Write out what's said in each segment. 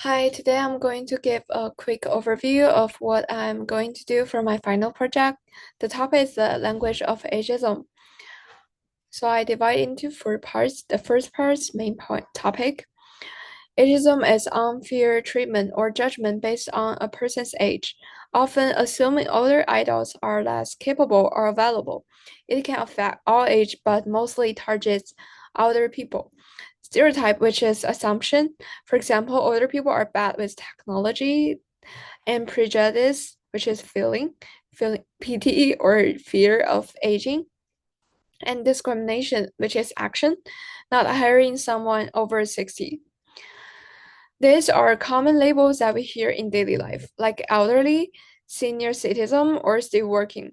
Hi, today I'm going to give a quick overview of what I'm going to do for my final project. The topic is the language of ageism. So I divide into four parts. The first part's main point topic. Ageism is unfair treatment or judgment based on a person's age, often assuming older adults are less capable or available. It can affect all age, but mostly targets older people. Stereotype, which is assumption. For example, older people are bad with technology, and prejudice, which is feeling pity or fear of aging, and discrimination, which is action, not hiring someone over 60. These are common labels that we hear in daily life, like elderly, senior citizen, or still working,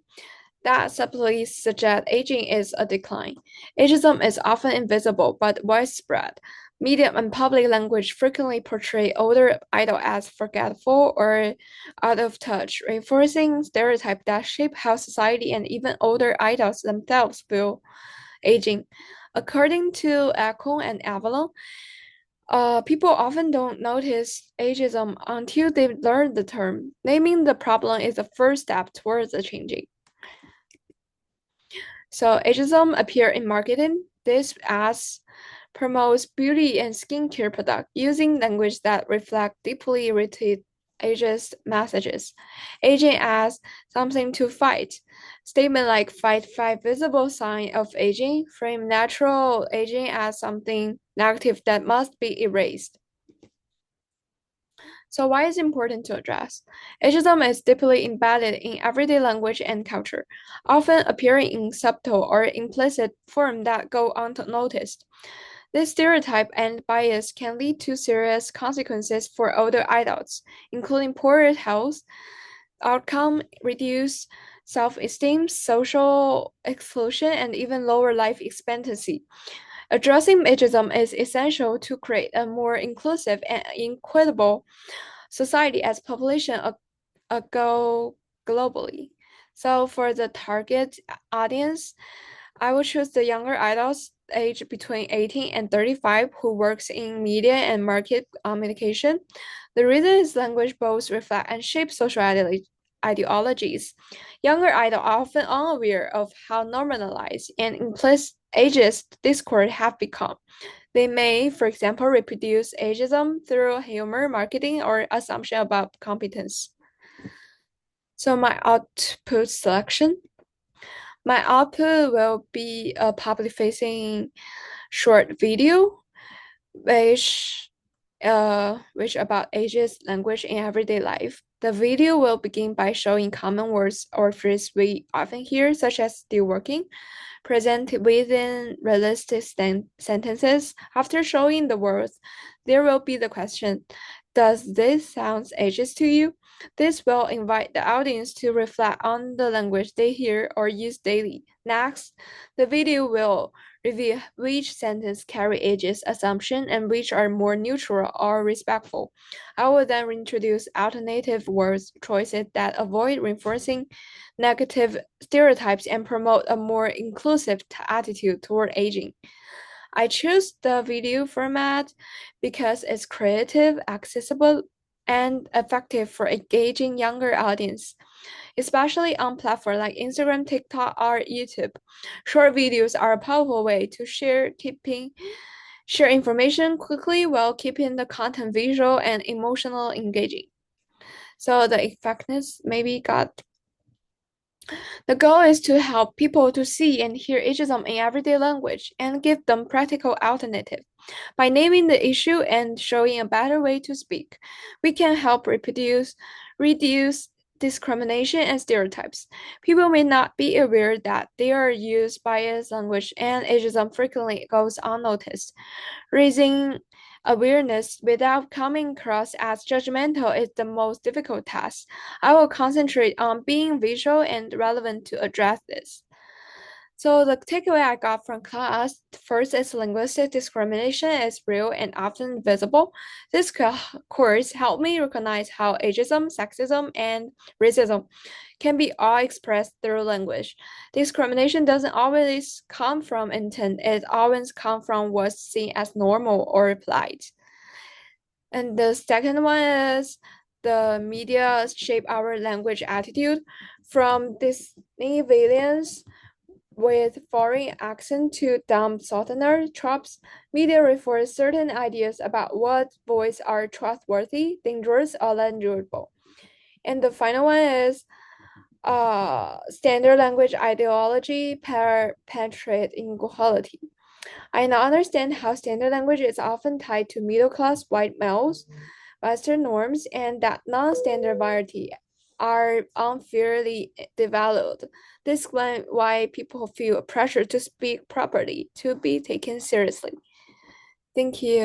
that subtly suggest aging is a decline. Ageism is often invisible but widespread. Media and public language frequently portray older adults as forgetful or out of touch, reinforcing stereotypes that shape how society and even older adults themselves feel aging. According to Econ and Avalon, people often don't notice ageism until they learn the term. Naming the problem is the first step towards the changing. So ageism appear in marketing. This as promotes beauty and skincare product using language that reflect deeply rooted ageist messages. Aging as something to fight. Statement like fight visible sign of aging frame natural aging as something negative that must be erased. So why is it important to address? Ageism is deeply embedded in everyday language and culture, often appearing in subtle or implicit form that go unnoticed. This stereotype and bias can lead to serious consequences for older adults, including poorer health outcome, reduced self-esteem, social exclusion, and even lower life expectancy. Addressing ageism is essential to create a more inclusive and equitable society as population go globally. So for the target audience, I will choose the younger adults aged between 18 and 35 who works in media and market communication. The reason is language both reflect and shape social ideologies. Younger adults are often unaware of how normalized and implicit ageist discourse have become. They may, for example, reproduce ageism through humor, marketing, or assumption about competence. So my output selection. My output will be a public facing short video which about ages, language, and everyday life. The video will begin by showing common words or phrases we often hear, such as still working, presented within realistic sentences. After showing the words, there will be the question, does this sound ageist to you? This will invite the audience to reflect on the language they hear or use daily. Next, the video will reveal which sentence carry ageist assumption and which are more neutral or respectful. I will then introduce alternative word choices that avoid reinforcing negative stereotypes and promote a more inclusive attitude toward aging. I choose the video format because it's creative, accessible, and effective for engaging younger audience, especially on platforms like Instagram, TikTok, or YouTube. Short videos are a powerful way to share information quickly while keeping the content visual and emotional engaging. So the effectiveness maybe got the goal is to help people to see and hear ageism in everyday language and give them practical alternative. By naming the issue and showing a better way to speak, we can help reduce discrimination and stereotypes. People may not be aware that they are used biased language and ageism frequently goes unnoticed. Raising awareness without coming across as judgmental is the most difficult task. I will concentrate on being visual and relevant to address this. So the takeaway I got from class first is linguistic discrimination is real and often visible. This course helped me recognize how ageism, sexism, and racism can be all expressed through language. Discrimination doesn't always come from intent, it always comes from what's seen as normal or polite. And the second one is the media shape our language attitude from Disney villains with foreign accent to dumb southerner tropes. Media reinforce certain ideas about what boys are trustworthy, dangerous, or endurable. And the final one is standard language ideology penetrate inequality. I now understand how standard language is often tied to middle class white males, Western norms, and that non standard variety are unfairly devalued. This is why people feel pressure to speak properly, to be taken seriously. Thank you.